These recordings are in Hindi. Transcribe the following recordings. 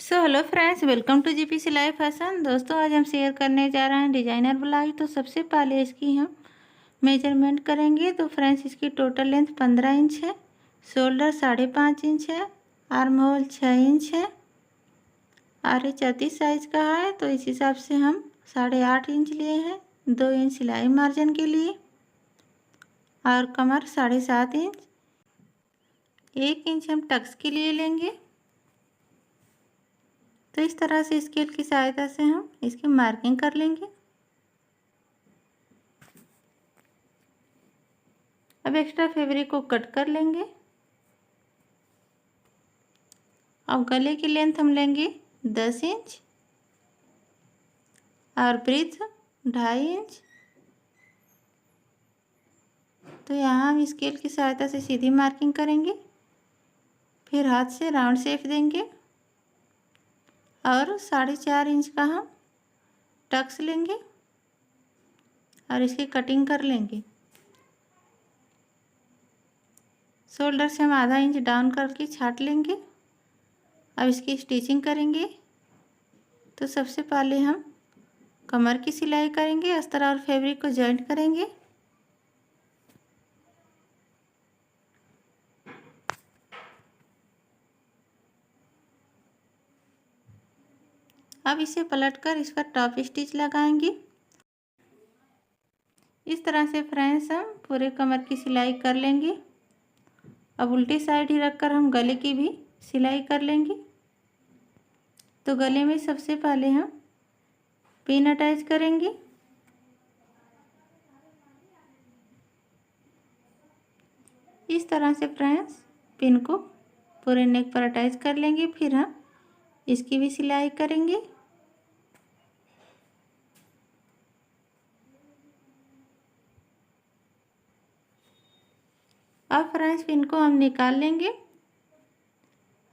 Hello friends, welcome to GP सिलाई फैशन। दोस्तों, आज हम शेयर करने जा रहे हैं डिजाइनर ब्लाउज। तो सबसे पहले इसकी हम मेजरमेंट करेंगे। तो फ्रेंड्स, इसकी टोटल लेंथ 15 इंच है, शोल्डर 5.5 इंच है, आर्म होल 6 इंच है, आरे 34 साइज का है। तो इस हिसाब से हम 8.5 इंच लिए हैं, 2 इंच सिलाई मार्जिन के लिए, और कमर 7.5 इंच, 1 इंच हम टक्स के लिए लेंगे। तो इस तरह से स्केल की सहायता से हम इसकी मार्किंग कर लेंगे। अब एक्स्ट्रा फैब्रिक को कट कर लेंगे। अब गले की लेंथ हम लेंगे 10 इंच और ब्रीथ 2.5 इंच। तो यहाँ हम स्केल की सहायता से सीधी मार्किंग करेंगे, फिर हाथ से राउंड शेप देंगे और 4.5 इंच का हम टक्स लेंगे और इसकी कटिंग कर लेंगे। शोल्डर से हम आधा इंच डाउन करके छाट लेंगे। अब इसकी स्टिचिंग करेंगे। तो सबसे पहले हम कमर की सिलाई करेंगे, अस्तर और फैब्रिक को जॉइंट करेंगे। अब इसे पलटकर इस पर टॉप स्टिच लगाएंगे। इस तरह से फ्रेंड्स हम पूरे कमर की सिलाई कर लेंगे। अब उल्टी साइड ही रखकर हम गले की भी सिलाई कर लेंगे। तो गले में सबसे पहले हम पिन अटैच करेंगे। इस तरह से फ्रेंड्स पिन को पूरे नेक पर अटैच कर लेंगे, फिर हम इसकी भी सिलाई करेंगे। अब फ्रेंड्स पिन को हम निकाल लेंगे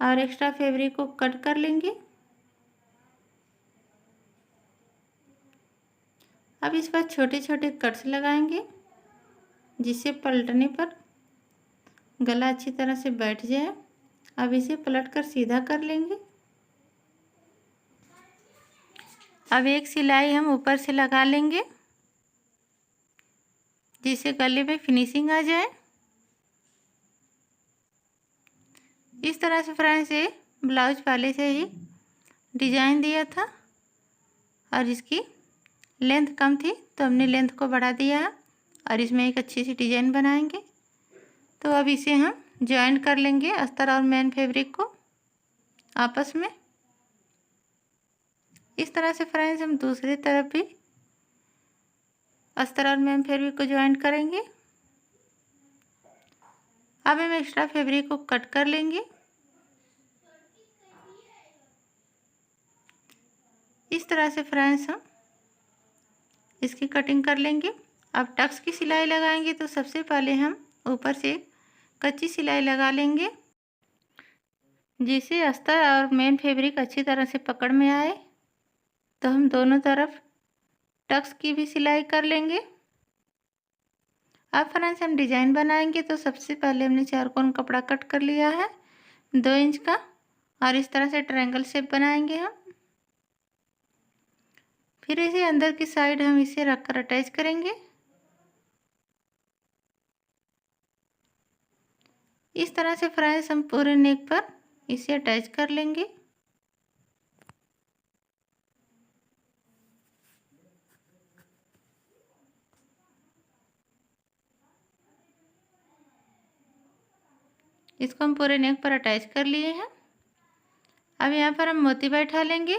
और एक्स्ट्रा फैब्रिक को कट कर लेंगे। अब इस पर छोटे छोटे कट्स लगाएंगे, जिससे पलटने पर गला अच्छी तरह से बैठ जाए। अब इसे पलटकर सीधा कर लेंगे। अब एक सिलाई हम ऊपर से लगा लेंगे, जिससे गले में फिनिशिंग आ जाए। इस तरह से फ्रेंड्स ये ब्लाउज पहले से ही डिजाइन दिया था और इसकी लेंथ कम थी, तो हमने लेंथ को बढ़ा दिया है और इसमें एक अच्छी सी डिजाइन बनाएंगे। तो अब इसे हम ज्वाइन कर लेंगे, अस्तर और मेन फैब्रिक को आपस में। इस तरह से फ्रेंड्स हम दूसरी तरफ भी अस्तर और मेन फैब्रिक को ज्वाइन करेंगे। अब हम एक्स्ट्रा फैब्रिक को कट कर लेंगे। इस तरह से फ्रेंड्स हम इसकी कटिंग कर लेंगे। अब टक्स की सिलाई लगाएंगे। तो सबसे पहले हम ऊपर से कच्ची सिलाई लगा लेंगे, जिससे अस्तर और मेन फैब्रिक अच्छी तरह से पकड़ में आए। तो हम दोनों तरफ टक्स की भी सिलाई कर लेंगे। अब फ्रेंड्स हम डिजाइन बनाएंगे। तो सबसे पहले हमने 4 कोण कपड़ा कट कर लिया है 2 इंच का, और इस तरह से ट्रायंगल शेप बनाएंगे हम। फिर इसे अंदर की साइड हम इसे रखकर अटैच करेंगे। इस तरह से फ्रेंड्स हम पूरे नेक पर इसे अटैच कर लेंगे। इसको हम पूरे नेक पर अटैच कर लिए हैं। अब यहाँ पर हम मोती बैठा लेंगे।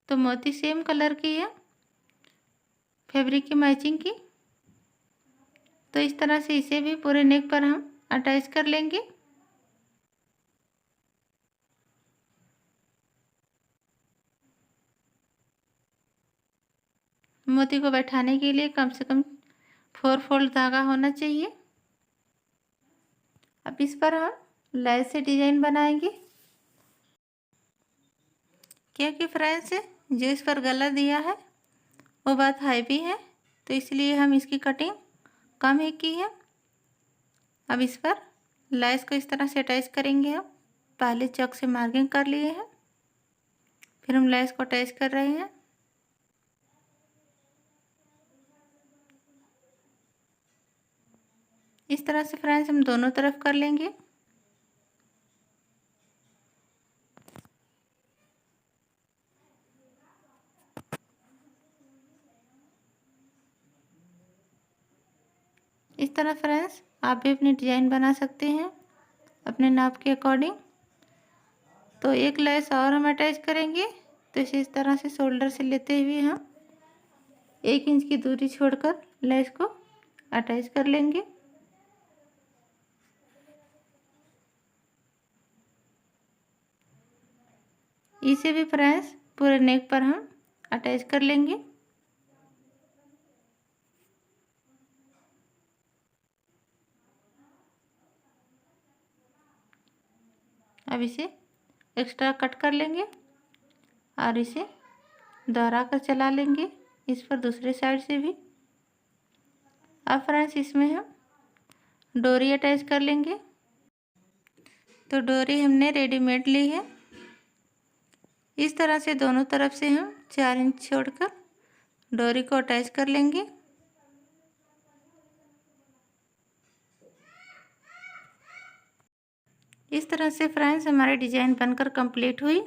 तो मोती सेम कलर की है, फैब्रिक की मैचिंग की। तो इस तरह से इसे भी पूरे नेक पर हम अटैच कर लेंगे। मोती को बैठाने के लिए कम से कम 4 फोल्ड धागा होना चाहिए। अब इस पर हम लेस से डिजाइन बनाएंगे, क्योंकि फ्रेंड्स जो इस पर गला दिया है वो बहुत हैवी है, तो इसलिए हम इसकी कटिंग कम ही की है। अब इस पर लेस को इस तरह से अटैच करेंगे। हम पहले चौक से मार्किंग कर लिए हैं। फिर हम लेस को अटैच कर रहे हैं। इस तरह से फ्रेंड्स हम दोनों तरफ कर लेंगे। इस तरह फ्रेंड्स आप भी अपनी डिज़ाइन बना सकते हैं अपने नाप के अकॉर्डिंग। तो एक लेस और हम अटैच करेंगे। तो इस तरह से शोल्डर से लेते हुए हम 1 इंच की दूरी छोड़कर लेस को अटैच कर लेंगे। इसे भी फ्रेंड्स पूरे नेक पर हम अटैच कर लेंगे। अब इसे एक्स्ट्रा कट कर लेंगे और इसे दोहरा कर चला लेंगे इस पर दूसरे साइड से भी। अब फ्रेंड्स इसमें हम डोरी अटैच कर लेंगे। तो डोरी हमने रेडीमेड ली है। इस तरह से दोनों तरफ से हम 4 इंच छोड़कर डोरी को अटैच कर लेंगे। इस तरह से फ्रेंड्स हमारी डिज़ाइन बनकर कंप्लीट हुई।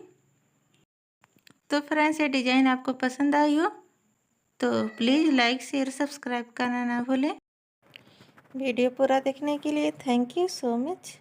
तो फ्रेंड्स ये डिज़ाइन आपको पसंद आई हो तो प्लीज़ लाइक शेयर सब्सक्राइब करना ना भूलें। वीडियो पूरा देखने के लिए थैंक यू सो मच।